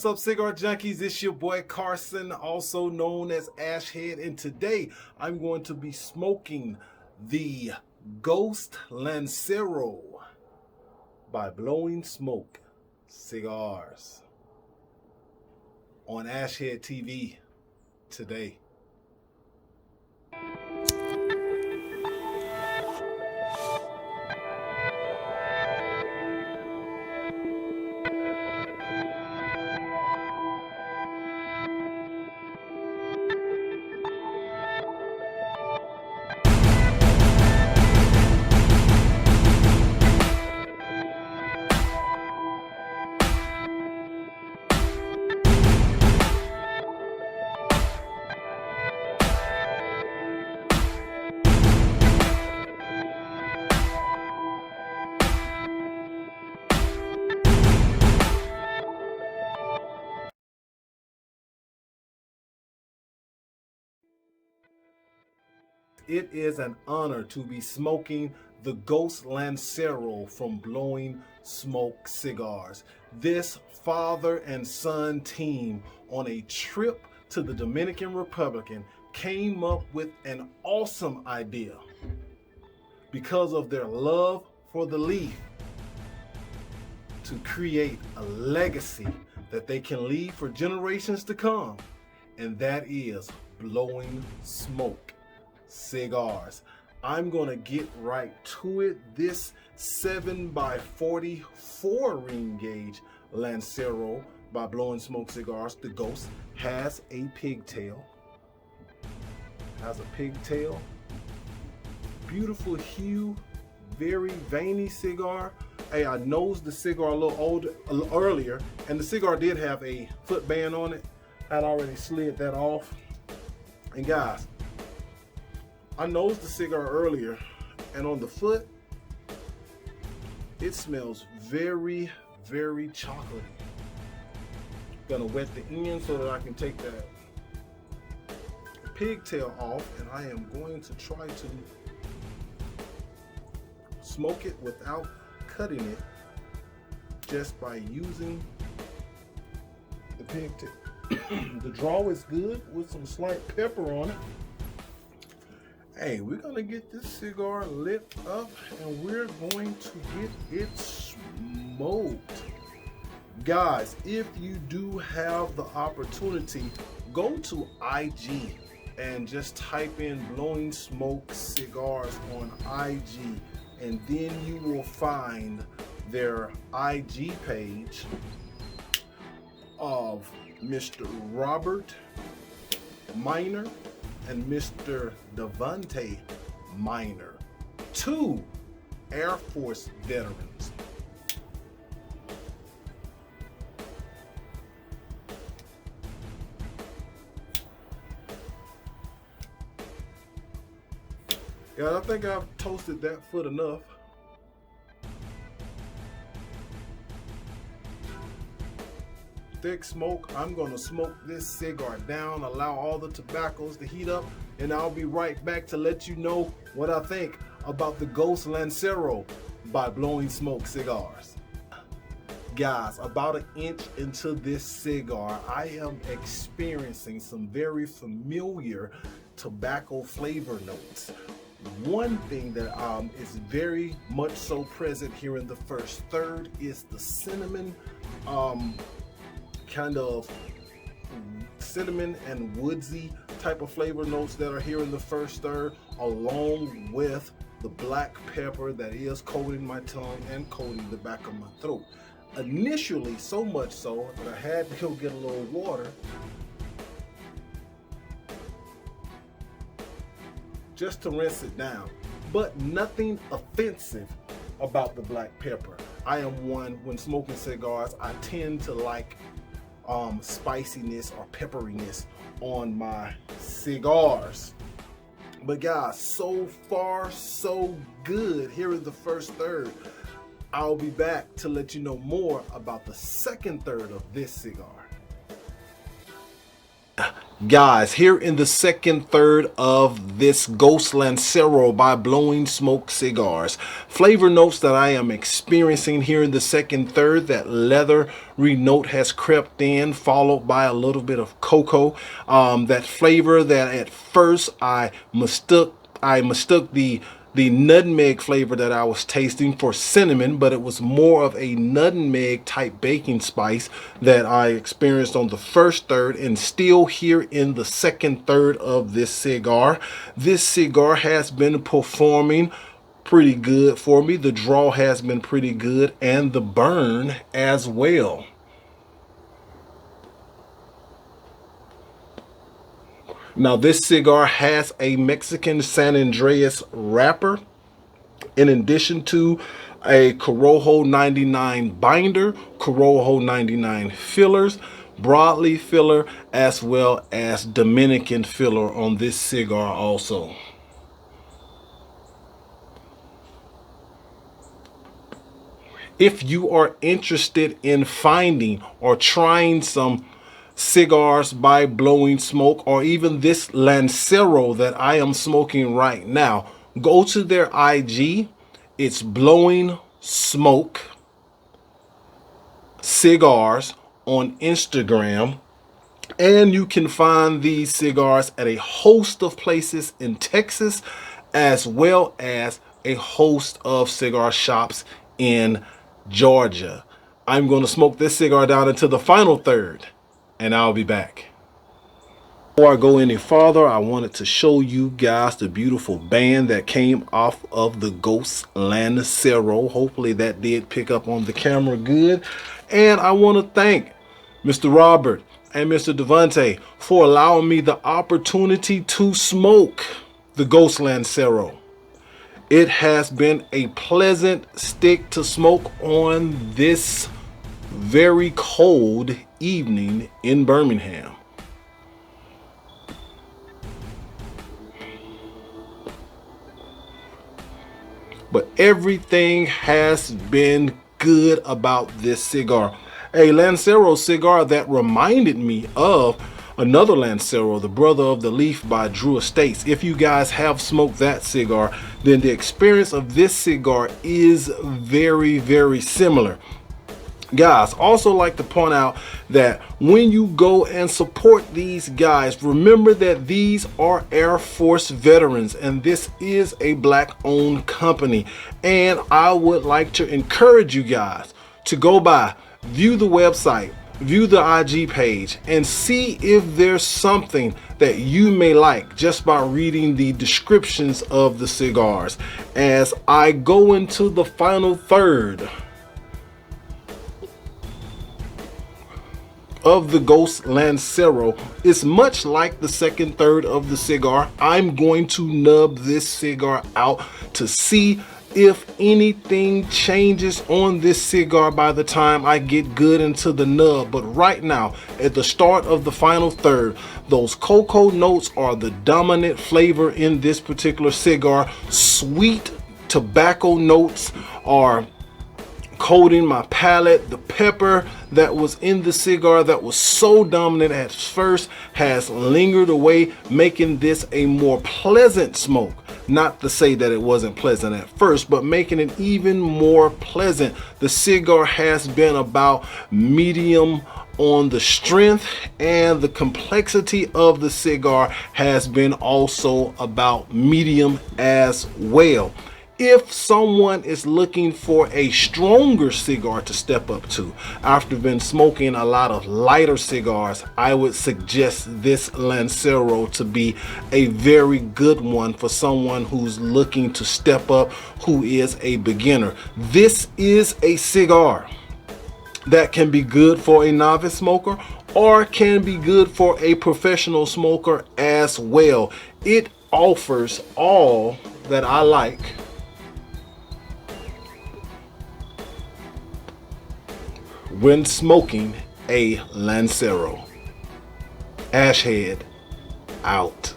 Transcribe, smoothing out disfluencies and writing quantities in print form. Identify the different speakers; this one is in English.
Speaker 1: What's up, cigar junkies? It's your boy Carson, also known as Ashhead, and today I'm going to be smoking the Ghost Lancero by Blowing Smoke Cigars on Ashhead TV today. It is an honor to be smoking the Ghost Lancero from Blowing Smoke Cigars. This father and son team on a trip to the Dominican Republic came up with an awesome idea because of their love for the leaf to create a legacy that they can leave for generations to come, and that is blowing smoke cigars. I'm gonna get right to it. This 7x40 4-ring gauge Lancero by Blowing Smoke Cigars, the Ghost, has a pigtail. Beautiful hue, very veiny cigar. Hey, I nosed the cigar a little earlier, and the cigar did have a foot band on it. I'd already slid that off. And guys, I nosed the cigar earlier, and on the foot, it smells very, very chocolatey. Gonna wet the end so that I can take that pigtail off, and I am going to try to smoke it without cutting it, just by using the pigtail. The draw is good with some slight pepper on it. Hey, we're gonna get this cigar lit up and we're going to get it smoked. Guys, if you do have the opportunity, go to IG and just type in Blowing Smoke Cigars on IG, and then you will find their IG page of Mr. Robert Minor and Mr. DeVante Minor, 2 Air Force veterans. Yeah, I think I've toasted that foot enough. Thick smoke. I'm gonna smoke this cigar down, allow all the tobaccos to heat up, and I'll be right back to let you know what I think about the Ghost Lancero by Blowing Smoke Cigars. Guys, about an inch into this cigar, I am experiencing some very familiar tobacco flavor notes. One thing that is very much so present here in the first third is the cinnamon, kind of cinnamon and woodsy type of flavor notes that are here in the first third, along with the black pepper that is coating my tongue and coating the back of my throat. Initially, so much so that I had to go get a little water just to rinse it down, but nothing offensive about the black pepper. I am one, when smoking cigars, I tend to like spiciness or pepperiness on my cigars. But guys, so far so good here in the first third. I'll be back to let you know more about the second third of this cigar. Guys, here in the second third of this Ghost Lancero by Blowing Smoke Cigars. Flavor notes that I am experiencing here in the second third. That leathery note has crept in, followed by a little bit of cocoa. That flavor that at first I mistook the nutmeg flavor that I was tasting for cinnamon, but it was more of a nutmeg type baking spice that I experienced on the first third, and still here in the second third of this cigar. This cigar has been performing pretty good for me. The draw has been pretty good, and the burn as well. Now, this cigar has a Mexican San Andreas wrapper, in addition to a Corojo 99 binder, Corojo 99 fillers, broadleaf filler, as well as Dominican filler on this cigar also. If you are interested in finding or trying some cigars by Blowing Smoke, or even this Lancero that I am smoking right now, go to their IG. It's Blowing Smoke Cigars on Instagram, and you can find these cigars at a host of places in Texas, as well as a host of cigar shops in Georgia. I'm going to smoke this cigar down into the final third, and I'll be back. Before I go any farther, I wanted to show you guys the beautiful band that came off of the Ghost Lancero. Hopefully that did pick up on the camera good. And I want to thank Mr. Robert and Mr. DeVante for allowing me the opportunity to smoke the Ghost Lancero. It has been a pleasant stick to smoke on this very cold evening in Birmingham. But everything has been good about this cigar. A Lancero cigar that reminded me of another Lancero, the Brother of the Leaf by Drew Estates. If you guys have smoked that cigar, then the experience of this cigar is very, very similar. Guys, also like to point out that when you go and support these guys, remember that these are Air Force veterans, and this is a black-owned company. And I would like to encourage you guys to go by, view the website, view the IG page, and see if there's something that you may like just by reading the descriptions of the cigars. As I go into the final third of the Ghost Lancero, is much like the second third of the cigar. I'm going to nub this cigar out to see if anything changes on this cigar by the time I get good into the nub. But right now, at the start of the final third, those cocoa notes are the dominant flavor in this particular cigar. Sweet tobacco notes are coating my palate. The pepper that was in the cigar that was so dominant at first has lingered away, making this a more pleasant smoke. Not to say that it wasn't pleasant at first, but making it even more pleasant. The cigar has been about medium on the strength, and the complexity of the cigar has been also about medium as well. If someone is looking for a stronger cigar to step up to after been smoking a lot of lighter cigars, I would suggest this Lancero to be a very good one for someone who's looking to step up, who is a beginner. This is a cigar that can be good for a novice smoker or can be good for a professional smoker as well. It offers all that I like when smoking a Lancero. Ashhead out.